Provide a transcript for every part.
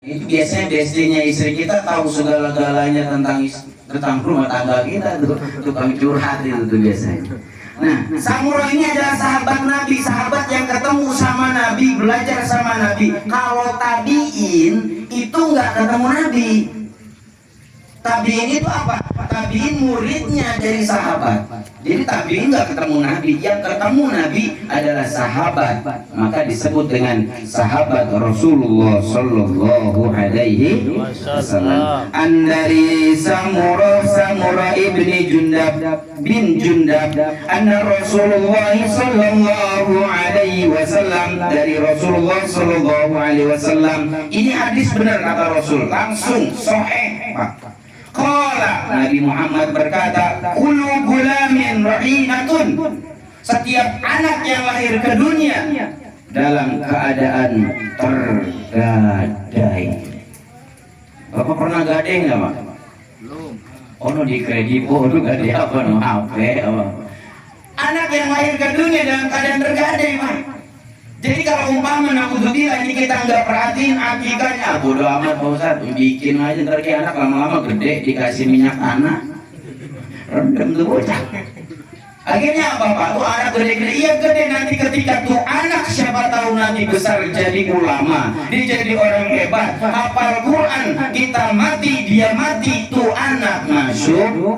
Itu biasanya BSD-nya istri kita tahu segala-galanya tentang rumah tangga kita tuh, tukang curhat itu tuh biasanya. Nah, Samurah ini adalah sahabat Nabi, sahabat yang ketemu sama Nabi, belajar sama Nabi. Kalau tabiin itu nggak ketemu Nabi. Tabiin itu apa? Tabiin muridnya dari sahabat. Jadi tabiin nggak ketemu Nabi, yang ketemu Nabi adalah sahabat. Maka disebut dengan sahabat Rasulullah Sallallahu Alaihi Wasallam. Dari Samurah ibni Jundab bin Jundab, anna Rasulullah Sallallahu Alaihi Wasallam, dari Rasulullah Sallallahu Alaihi Wasallam. Ini hadis benar kata Rasul, langsung sahih, Pak. Qala, Nabi Muhammad berkata, kullu gulamin rahinatun, setiap anak yang lahir ke dunia dalam keadaan tergadai. Bapak pernah gadai nggak, Pak? Belum. Oh, no, di kredipo itu gadai apa, no HP apa? Anak yang lahir ke dunia dalam keadaan tergadai, Pak. Jadi kalau umpama naudzubillah ini kita nggak perhatiin akikatnya, bodo amat Pak Ustadz, bikin aja ntar kayak anak lama-lama gede dikasih minyak tanah, rendam tuh bocah. Akhirnya apa Pak? Tuh anak gede-gede, iya gede, nanti ketika tuh anak siapa tahu nanti besar jadi ulama, dia jadi orang hebat, hafal Quran, kita mati, dia mati, tuh anak masuk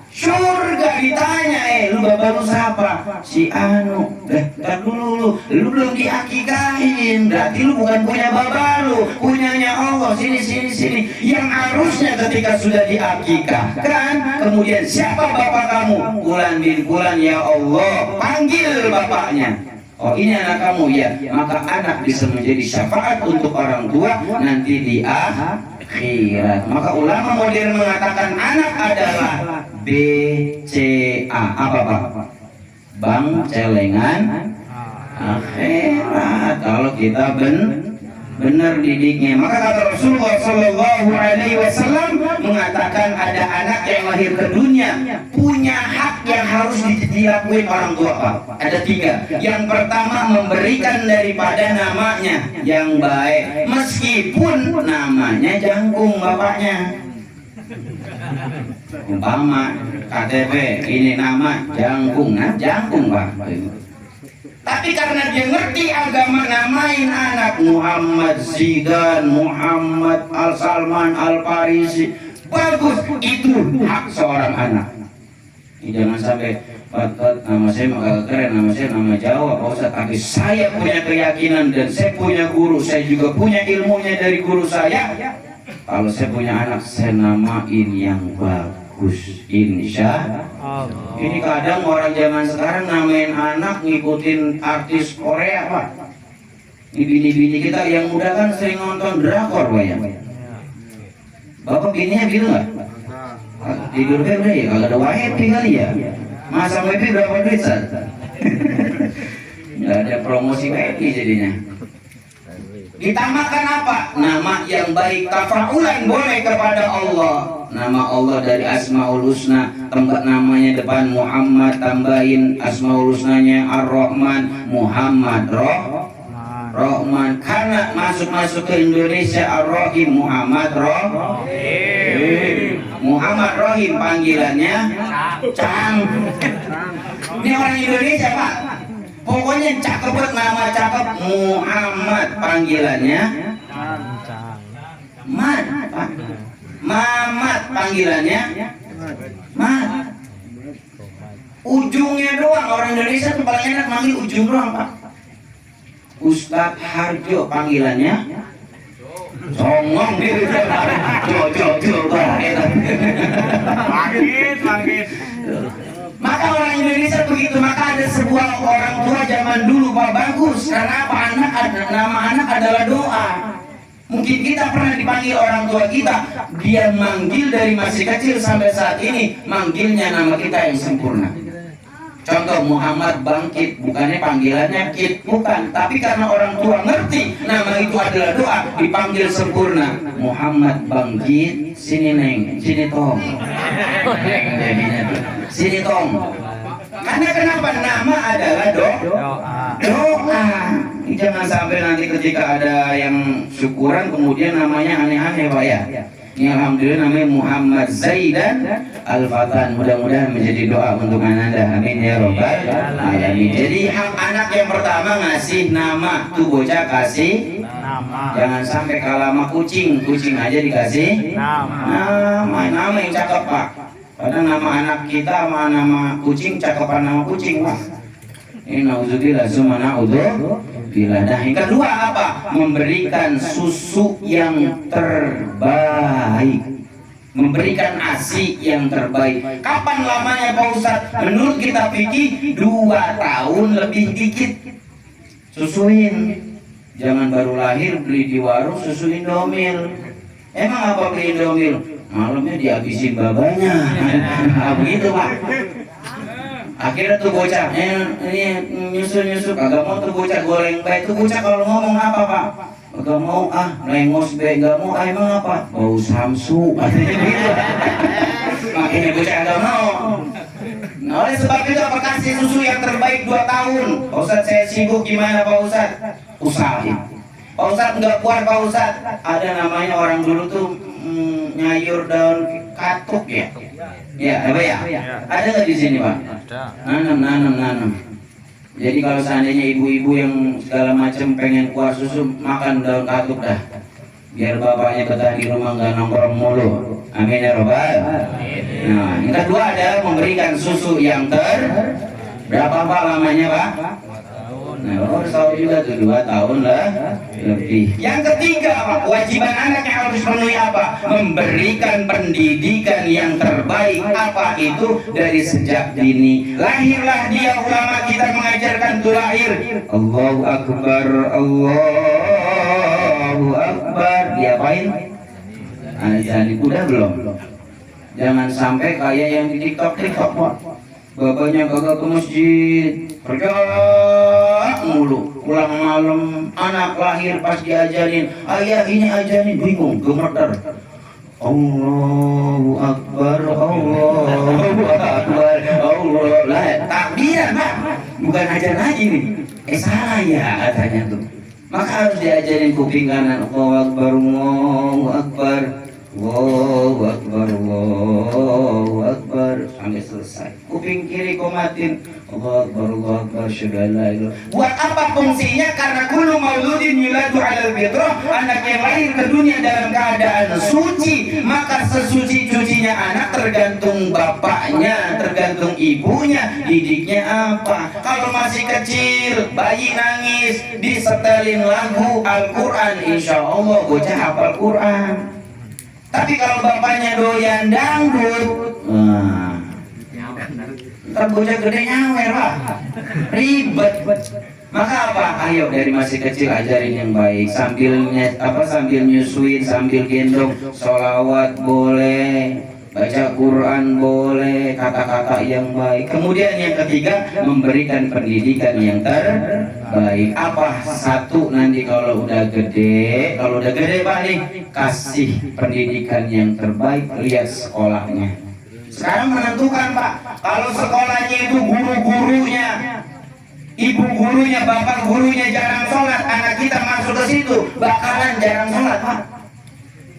surga. Ditanya, lu bapak lu siapa? Si Anu. Ntar dulu, lu belum diakikahin, berarti lu bukan punya bapak lu, punyanya Allah. Sini. Yang harusnya ketika sudah diakikahkan, kemudian siapa bapak kamu? Fulan bin Fulan, ya Allah, panggil bapaknya. Oh, ini anak kamu, ya. Maka anak bisa menjadi syafaat untuk orang tua nanti di akhirat. Maka ulama modern mengatakan anak adalah BCA. Apa Pak? Bank celengan akhirat. Kalau kita benar didiknya. Maka kata Rasulullah Sallallahu Alaihi Wasallam mengatakan ada anak yang lahir ke dunia punya hak yang harus dilakuin orang tua, Pak. Ada 3. Yang pertama, memberikan daripada namanya yang baik, meskipun namanya jangkung bapaknya. Umpama KTP ini nama jangkung, nah jangkung Pak. Tapi karena dia ngerti agama, namain anak Muhammad Zidan, Muhammad Al-Salman Al-Farisi. Bagus, itu hak seorang anak. Jangan sampai nama saya agak keren, nama saya nama Jawa Pak Ustadz, tapi saya punya keyakinan dan saya punya guru, saya juga punya ilmunya dari guru saya. Kalau saya punya anak, saya namain yang bagus, insya Allah. Ini kadang orang zaman sekarang namain anak ngikutin artis Korea, Pak. Ini bini-bini kita yang muda kan sering nonton drakor, Pak, ya. Bapak bininya gitu nggak? Tidur udah ya, kagak ada WiFi kali ya. Masa WiFi berapa duit, Sat? Nggak ada promosi WiFi jadinya. Ditambahkan apa? Nama yang baik, tafaulan boleh kepada Allah. Nama Allah dari Asmaul Husna, tempat namanya depan Muhammad, tambahin Asmaul Husnanya Ar-Rahman, Muhammad Rahman. Karena masuk ke Indonesia Ar-Rahim, Muhammad Muhammad Rahim, panggilannya Cang. Ini orang Indonesia, Pak. Pokoknya cakep banget, nama cakep, Muhammad, panggilannya Mat, Pak. Mamat, panggilannya Mat. Ujungnya doang, orang Indonesia tuh paling enak manggil ujung doang, Pak. Ustadz Harjo, panggilannya Songong. Bangkit. Maka orang Indonesia begitu. Maka ada sebuah orang tua zaman dulu, Pak, bagus. Karena apa? Nama anak adalah doa. Mungkin kita pernah dipanggil orang tua kita, dia manggil dari masih kecil sampai saat ini, manggilnya nama kita yang sempurna. Contoh Muhammad Bangkit, bukannya panggilannya Kit, bukan. Tapi karena orang tua ngerti nama itu adalah doa, dipanggil sempurna. Muhammad Bangkit, sini Neng, sini Tong. Sini Tong. Karena kenapa? Nama adalah doa. Jangan sampai nanti ketika ada yang syukuran kemudian namanya aneh-aneh Pak ya. Ini alhamdulillah namanya Muhammad Zaidan Al-Fatan. Mudah-mudahan menjadi doa untuk Anda. Amin ya robbal alamin. Jadi hak anak yang pertama ngasih nama. Tuh bocah kasih nama. Jangan sampai kalah sama kucing. Kucing aja dikasih nama yang cakep Pak. Padahal nama anak kita sama nama kucing cakepan nama kucing Pak. Ini nauzubillah summa na'udzubillah. Nah, yang kedua apa? Memberikan susu yang terbaik. Memberikan ASI yang terbaik. Kapan lamanya Pak Ustadz? Menurut kita fikih 2 tahun lebih dikit. Susuin. Jangan baru lahir beli di warung susu Indomil. Emang apa beli Indomil? Malamnya dihabisin babanya. Nah, begitu Pak. Akhirnya tuh bocah, ini nyusu kagak mau tuh bocah goreng baik. Tuh bocah kalau ngomong apa Pak? Kagak mau lengos be, gak mau emang apa? Bau samsu. Gitu. Makanya bocah gak mau. Nah, oleh sebab itu apa kasih susu yang terbaik 2 tahun. Pak Ustadz saya sibuk gimana Pak Ustadz? Usahain. Pak Ustadz nggak kuat Pak Ustadz. Ada namanya orang dulu tuh nyayur daun katuk ya. Ya, apa ya? Ada nggak di sini Pak? Ada. Nanam. Jadi kalau seandainya ibu-ibu yang segala macam pengen kuah susu, makan daun katuk dah. Biar bapaknya betah di rumah nggak nongkrong mulu. Amin ya robbal. Nah, yang kedua adalah memberikan susu yang berapa Pak lamanya Pak? Nah, harus tahu juga tuh 2 tahun lah lebih. Yang ketiga apa? Kewajiban anak yang harus penuhi apa? Memberikan pendidikan yang terbaik. Apa itu? Dari sejak dini. Lahirlah dia, ulama kita mengajarkan tuh lahir. Allahu Akbar, Allahu Akbar. Diapain? Azan. Udah belum? Jangan sampai kayak yang di TikTok Pak. Bapaknya kagak ke masjid, kerja mulu, pulang malam, anak lahir pas diajarin, ayah ini ajarin, bingung, gemeter. Allahu Akbar, Allahu Akbar, Allah. Lah, takbiran Pak, bukan ajar lagi nih. Salah ya katanya tuh. Maka harus diajarin kuping kanan, Allahu Akbar, Allahu Akbar. Allahu Akbar, Allahu Akbar sampai selesai. Kuping kiri komatin Allahu Akbar, Allahu Akbar, syadallah. Buat apa fungsinya? Karena kullu mauludin yuladu 'alal fitrah. Anak yang lahir ke dunia dalam keadaan suci, maka sesuci-sucinya anak tergantung bapaknya, tergantung ibunya. Didiknya apa? Kalau masih kecil, bayi nangis, disetelin lagu Al-Qur'an, insya Allah bocah hafal Qur'an. Tapi kalau bapaknya doyan dangdut, ntar bocah gede nyawer Pak, ribet. Maka apa? Ayo dari masih kecil ajarin yang baik. Sambil nyusuin, sambil gendong, sholawat boleh, baca Quran boleh, kata-kata yang baik. Kemudian yang ketiga, memberikan pendidikan yang terbaik. Apa? Satu, nanti kalau udah gede Pak nih, kasih pendidikan yang terbaik. Lihat sekolahnya. Sekarang menentukan Pak, kalau sekolahnya itu guru-gurunya, ibu gurunya, bapak gurunya jarang sholat, anak kita masuk ke situ bakalan jarang sholat Pak.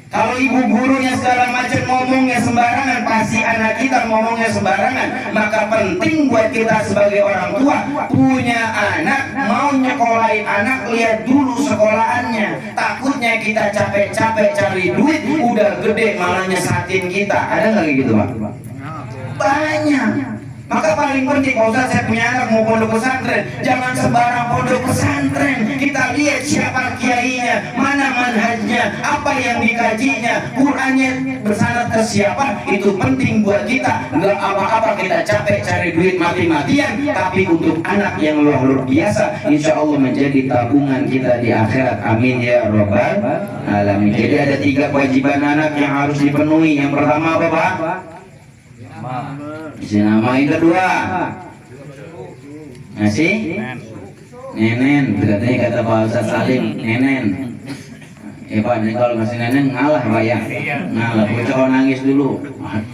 Kalau ibu gurunya segala macam ngomongnya sembarangan, pasti anak kita ngomongnya sembarangan. Maka penting buat kita sebagai orang tua punya anak, mau nyekolahin anak, lihat dulu sekolahannya. Takutnya kita capek-capek cari duit, udah gede malah nyesatin kita. Ada nggak kayak gitu Pak? Banyak. Maka paling penting, Pak Ustaz, saya punya anak mau pondok pesantren, jangan sembarang pondok pesantren. Kita lihat siapa kiainya, mana manhajnya, apa yang dikajinya, Qurannya bersanad ke siapa. Itu penting buat kita. Nggak apa-apa kita capek cari duit mati-matian, tapi untuk anak yang luar biasa, insya Allah menjadi tabungan kita di akhirat. Amin ya robbal alamin. Jadi ada 3 kewajiban anak yang harus dipenuhi. Yang pertama apa Pak? Isi nama. Yang kedua ngasih nenen, katanya kata Pak Ustaz Salim, nenen. Pak, ini kalau ngasih nenen ngalah Pak ya, ngalah. Bocah nangis dulu,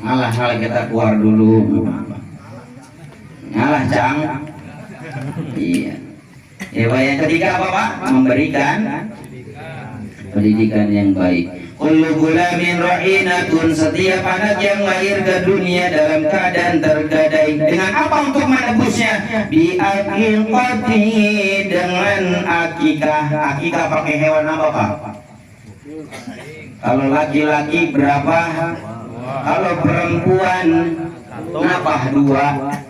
ngalah kita keluar dulu, ngalah Cang. Iya. Ya, yang ketiga apa Pak? Memberikan pendidikan yang baik. Kullu gulamin rahinatun, setiap anak yang lahir ke dunia dalam keadaan tergadai. Dengan apa untuk menebusnya? Bi aqiqati, dengan akikah. Akikah pakai hewan apa Pak? Kalau laki-laki berapa? Kalau perempuan kenapa 2?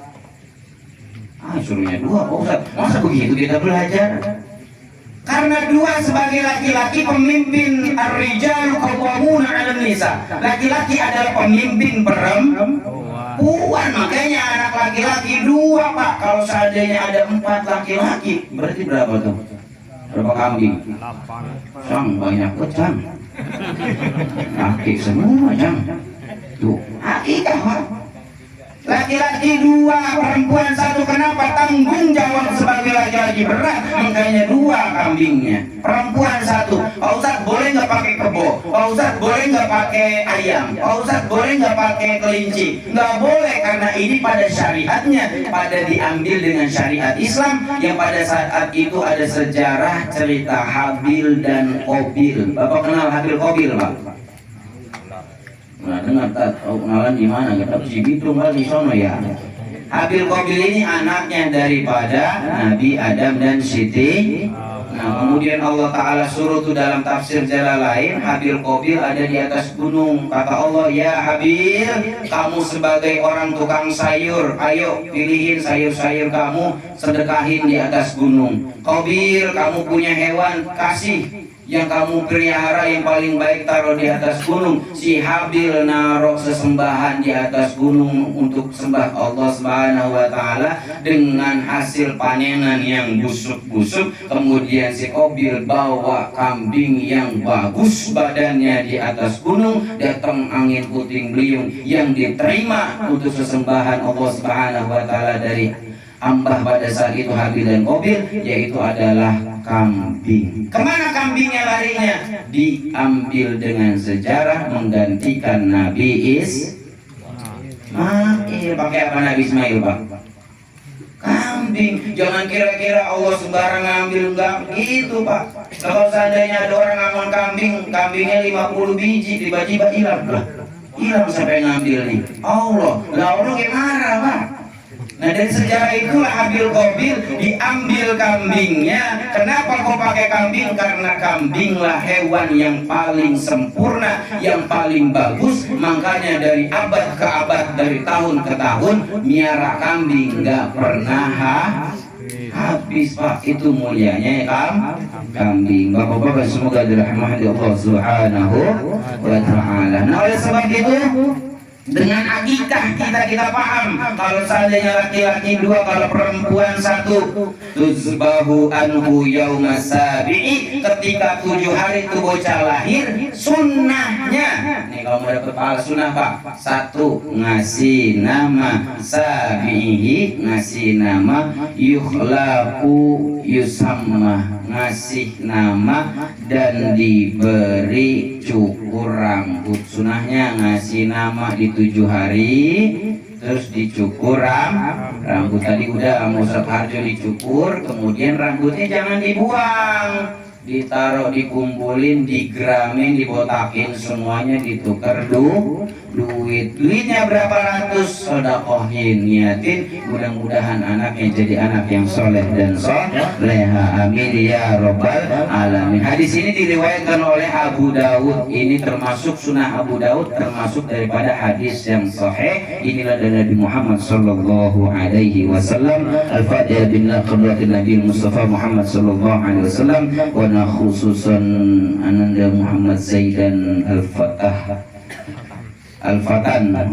Suruhnya 2 Pak Ustaz. Masa begitu kita belajar? Karena 2 sebagai laki-laki pemimpin, ar-rijalu qawwamuna 'alan nisa. Laki-laki adalah pemimpin perempuan, makanya anak laki-laki 2 Pak. Kalau seandainya ada 4 laki-laki, berarti berapa tuh? Berapa kambing? 8. Cang, banyak kecang. Laki semua cang. Tuh, akikah Pak. Laki-laki 2, perempuan 1. Kenapa? Tanggung jawab sebagai laki-laki berat, makanya 2 kambingnya. Perempuan 1. Pak Ustaz boleh nggak pakai kebo? Pak Ustaz boleh nggak pakai ayam? Pak Ustaz boleh nggak pakai kelinci? Nggak boleh, karena ini pada syariatnya, pada diambil dengan syariat Islam yang pada saat itu ada sejarah cerita Habil dan Qabil. Bapak kenal Habil Qabil Pak? Nah, dengar tak tahu kenalan di mana? Kita si Bitung kali sono ya. Habil Qabil ini anaknya daripada Nabi Adam dan Siti. Nah, kemudian Allah Ta'ala suruh tuh dalam tafsir Jalalain, Habil Qabil ada di atas gunung. Kata Allah, ya Habil, kamu sebagai orang tukang sayur, ayo pilihin sayur-sayur kamu, sedekahin di atas gunung. Qabil, kamu punya hewan, kasih yang kamu pelihara yang paling baik, taruh di atas gunung. Si Habil naruh sesembahan di atas gunung untuk sembah Allah Subhanahu wa Ta'ala dengan hasil panenan yang busuk-busuk. Kemudian si Qabil bawa kambing yang bagus badannya di atas gunung. Datang angin puting beliung yang diterima untuk sesembahan Allah Subhanahu wa Ta'ala dari hamba pada saat itu Habil dan Qabil, yaitu adalah kambing. Kemana kambingnya larinya? Diambil dengan sejarah menggantikan Nabi Ismail. Pakai apa Nabi Ismail Pak? Kambing. Jangan kira-kira Allah sembarang ngambil, enggak gitu Pak. Kalau seandainya ada orang ngambil kambing, kambingnya 50 biji, tiba-tiba hilang lah. Hilang siapa yang ngambil nih? Allah. Lah Allah gimana Pak? Nah, dari sejarah itulah Habil Qabil diambil kambingnya. Kenapa kok pakai kambing? Karena kambinglah hewan yang paling sempurna, yang paling bagus. Makanya dari abad ke abad, dari tahun ke tahun, miara kambing nggak pernah habis Pak. Itu mulianya kambing. Bapak-bapak semoga dirahmati Allah Subhanahu wa Ta'ala. Nah, oleh sebab itu, dengan akikah kita paham kalau seandainya laki-laki 2, kalau perempuan 1. Tuzbahu anhu yaumas sabi'i, ketika 7 hari itu bocah lahir. Sunnahnya nih, kalau mau dapat pahala sunnah Pak, 1 ngasih nama sabi'ihi, ngasih nama yukhlaqu yusamma, ngasih nama dan diberi cukur rambut. Sunahnya ngasih nama di 7 hari, terus dicukur rambut. Tadi udah sama Ustaz Harjo dicukur, kemudian rambutnya jangan dibuang, ditaruh, dikumpulin, digramin, dibotakin, semuanya ditukar duitnya berapa ratus, sedekahhin, niatin, mudah-mudahan anaknya jadi anak yang soleh dan soleha, amin ya robbal alamin. Hadis ini diriwayatkan oleh Abu Daud. Ini termasuk sunnah Abu Daud, termasuk daripada hadis yang sahih. Inilah dari Nabi Muhammad sallallahu alaihi wasallam. Al-Fatihah billah qadratin Nabi Mustafa Muhammad sallallahu alaihi wasallam, wa na khususan Ananda Muhammad Zaidan Al-Fatan. Allahumma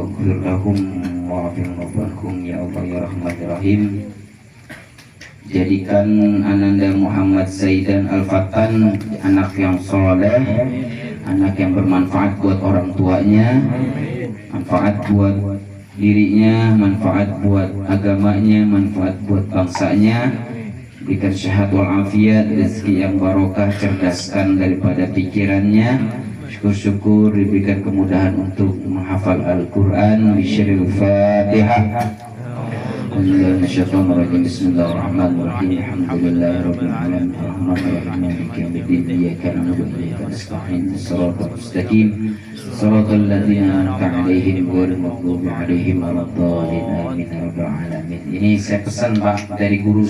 ighfir lahum wa'afil maghfirhum ya Allah ya Rahmanir Rahim. Jadikan Ananda Muhammad Zaidan Al-Fatan anak yang soleh, anak yang bermanfaat buat orang tuanya, manfaat buat dirinya, manfaat buat agamanya, manfaat buat bangsanya. Berikan sehat walafiat, rezeki yang barokah, cerdaskan daripada pikirannya. Syukur-syukur diberikan kemudahan untuk menghafal Al-Quran. Bisyiril Fatihah. Bismillahirrahmanirrahim. Bismillahirrahmanirrahim. Alhamdulillahirabbil alamin. Arrahmanirrahim. Maliki yaumiddin. Iyyaka na'budu wa iyyaka nasta'in. Shiratal mustaqim. Shiratal ladzina an'amta 'alaihim ghairil maghdubi 'alaihim waladdallin. Amin ya rabbal alamin. Ini saya pesan Pak dari guru